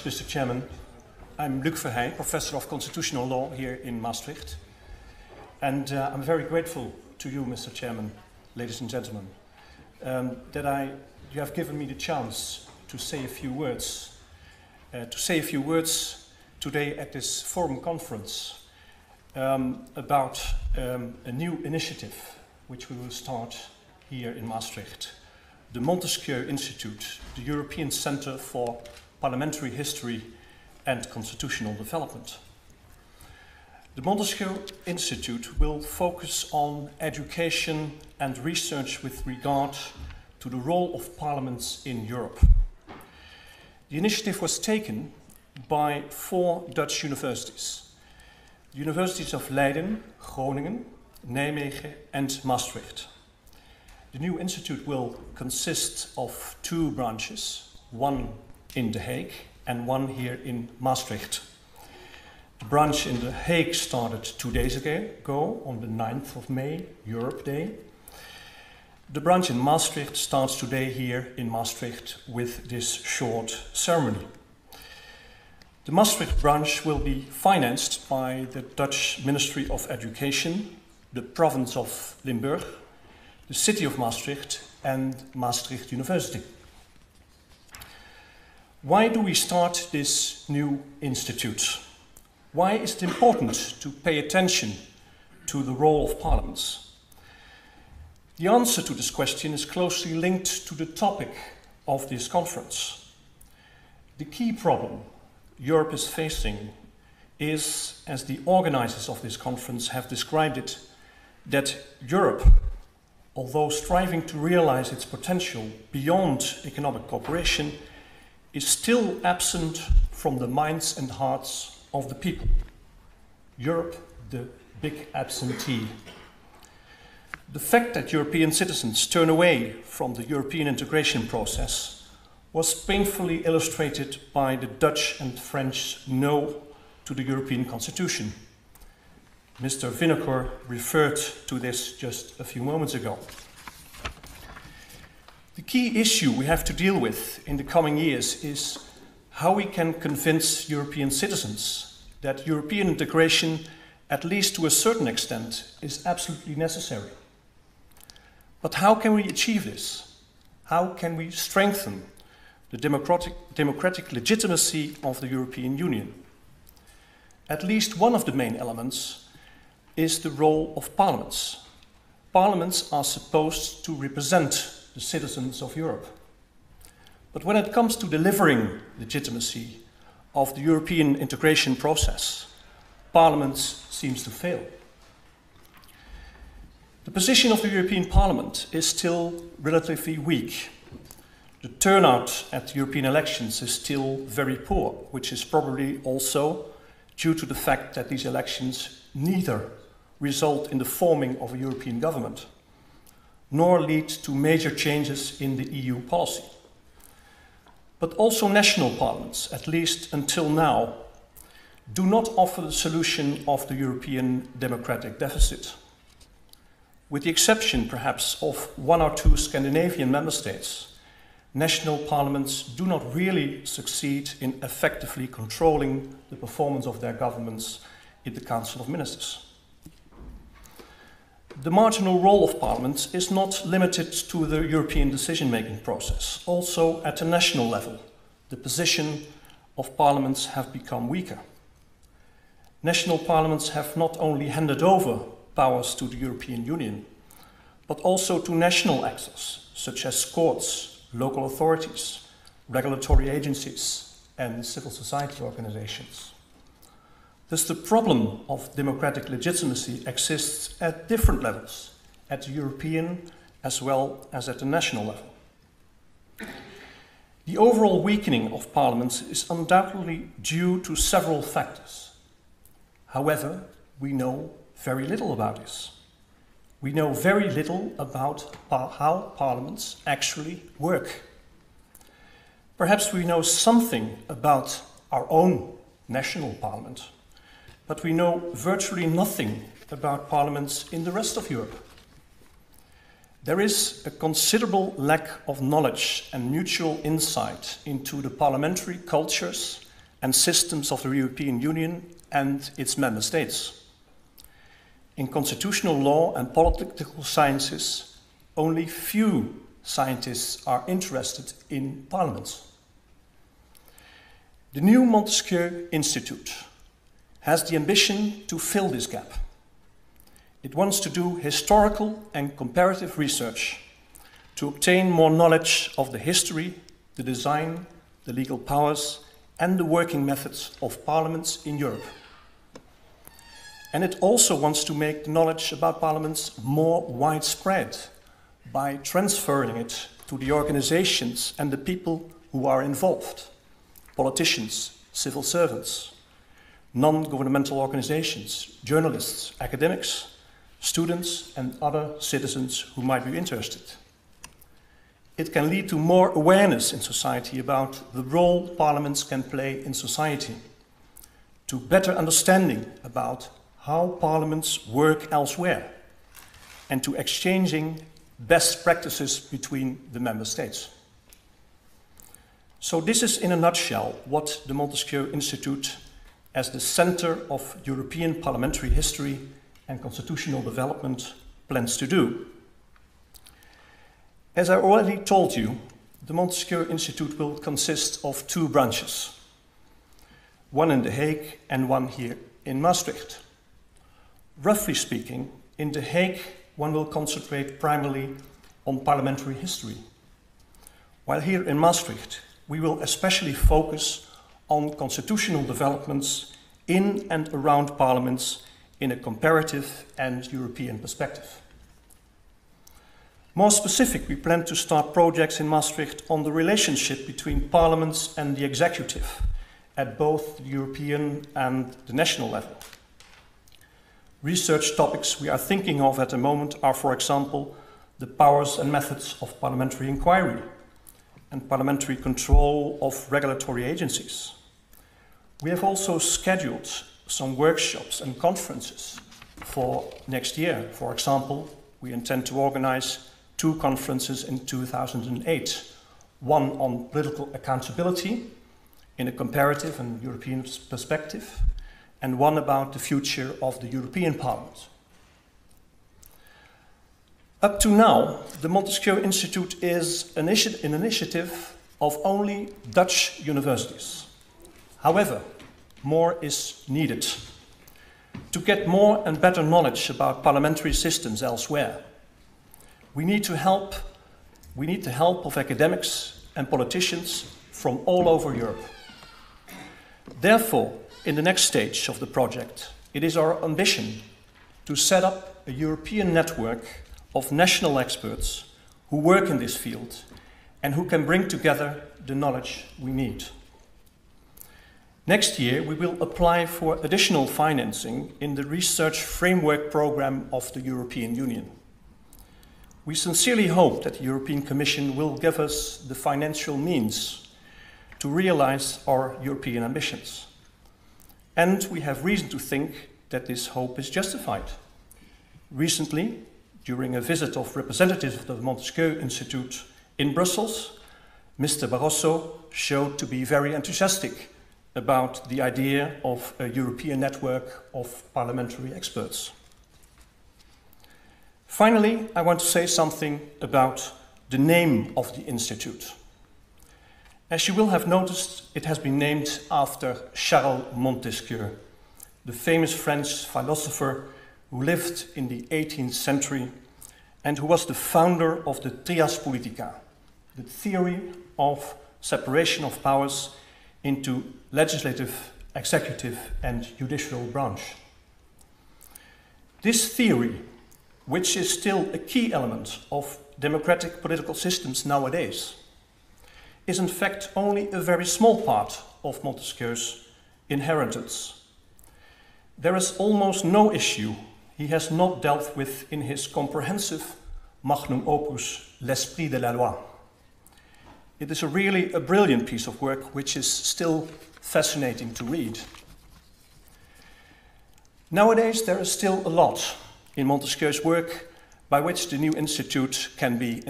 Mr. Chairman. I'm Luc Verheij, Professor of Constitutional Law here in Maastricht. And I'm very grateful to you, Mr. Chairman, ladies and gentlemen, that you have given me the chance to say a few words. Today at this forum conference about a new initiative which we will start here in Maastricht. The Montesquieu Institute, the European Centre for Parliamentary History and Constitutional Development. The Montesquieu Institute will focus on education and research with regard to the role of parliaments in Europe. The initiative was taken by 4 Dutch universities. The universities of Leiden, Groningen, Nijmegen and Maastricht. The new institute will consist of 2 branches, one in The Hague and one here in Maastricht. The branch in The Hague started 2 days ago on the 9th of May, Europe Day. The branch in Maastricht starts today here in Maastricht with this short ceremony. The Maastricht branch will be financed by the Dutch Ministry of Education, the province of Limburg, the city of Maastricht and Maastricht University. Why do we start this new institute? Why is it important to pay attention to the role of parliaments? The answer to this question is closely linked to the topic of this conference. The key problem Europe is facing is, as the organizers of this conference have described it, that Europe, although striving to realize its potential beyond economic cooperation, is still absent from the minds and hearts of the people. Europe, the big absentee. The fact that European citizens turn away from the European integration process was painfully illustrated by the Dutch and French no to the European Constitution. Mr. Vinnecourt referred to this just a few moments ago. The key issue we have to deal with in the coming years is how we can convince European citizens that European integration, at least to a certain extent, is absolutely necessary. But how can we achieve this? How can we strengthen the democratic legitimacy of the European Union? At least one of the main elements is the role of parliaments. Parliaments are supposed to represent the citizens of Europe. But when it comes to delivering legitimacy of the European integration process, parliaments seems to fail. The position of the European Parliament is still relatively weak. The turnout at European elections is still very poor, which is probably also due to the fact that these elections neither result in the forming of a European government, nor lead to major changes in the EU policy. But also national parliaments, at least until now, do not offer the solution of the European democratic deficit. With the exception, perhaps, of 1 or 2 Scandinavian member states, national parliaments do not really succeed in effectively controlling the performance of their governments in the Council of Ministers. The marginal role of parliaments is not limited to the European decision-making process. Also at the national level, the position of parliaments have become weaker. National parliaments have not only handed over powers to the European Union, but also to national actors, such as courts, local authorities, regulatory agencies, and civil society organizations. Thus, the problem of democratic legitimacy exists at different levels, at the European as well as at the national level. The overall weakening of parliaments is undoubtedly due to several factors. However, we know very little about this. We know very little about how parliaments actually work. Perhaps we know something about our own national parliament, but we know virtually nothing about parliaments in the rest of Europe. There is a considerable lack of knowledge and mutual insight into the parliamentary cultures and systems of the European Union and its member states. In constitutional law and political sciences, only few scientists are interested in parliaments. The new Montesquieu Institute has the ambition to fill this gap. It wants to do historical and comparative research to obtain more knowledge of the history, the design, the legal powers, and the working methods of parliaments in Europe. And it also wants to make the knowledge about parliaments more widespread by transferring it to the organizations and the people who are involved: politicians, civil servants, non-governmental organizations, journalists, academics, students, and other citizens who might be interested. It can lead to more awareness in society about the role parliaments can play in society, to better understanding about how parliaments work elsewhere, and to exchanging best practices between the member states. So this is in a nutshell what the Montesquieu Institute, as the center of European parliamentary history and constitutional development, plans to do. As I already told you, the Montesquieu Institute will consist of two branches, one in The Hague and one here in Maastricht. Roughly speaking, in The Hague, one will concentrate primarily on parliamentary history, while here in Maastricht, we will especially focus on constitutional developments in and around parliaments in a comparative and European perspective. More specific, we plan to start projects in Maastricht on the relationship between parliaments and the executive at both the European and the national level. Research topics we are thinking of at the moment are, for example, the powers and methods of parliamentary inquiry and parliamentary control of regulatory agencies. We have also scheduled some workshops and conferences for next year. For example, we intend to organize 2 conferences in 2008, one on political accountability in a comparative and European perspective, and one about the future of the European Parliament. Up to now, the Montesquieu Institute is an initiative of only Dutch universities. However, more is needed to get more and better knowledge about parliamentary systems elsewhere. We need the help of academics and politicians from all over Europe. Therefore, in the next stage of the project, it is our ambition to set up a European network of national experts who work in this field and who can bring together the knowledge we need. Next year, we will apply for additional financing in the Research Framework Programme of the European Union. We sincerely hope that the European Commission will give us the financial means to realize our European ambitions. And we have reason to think that this hope is justified. Recently, during a visit of representatives of the Montesquieu Institute in Brussels, Mr. Barroso showed to be very enthusiastic about the idea of a European network of parliamentary experts. Finally, I want to say something about the name of the Institute. As you will have noticed, it has been named after Charles Montesquieu, the famous French philosopher who lived in the 18th century and who was the founder of the trias politica, the theory of separation of powers into legislative, executive, and judicial branch. This theory, which is still a key element of democratic political systems nowadays, is in fact only a very small part of Montesquieu's inheritance. There is almost no issue he has not dealt with in his comprehensive magnum opus, L'Esprit de la Loi. It is really a brilliant piece of work which is still fascinating to read. Nowadays, there is still a lot in Montesquieu's work by which the new institute can be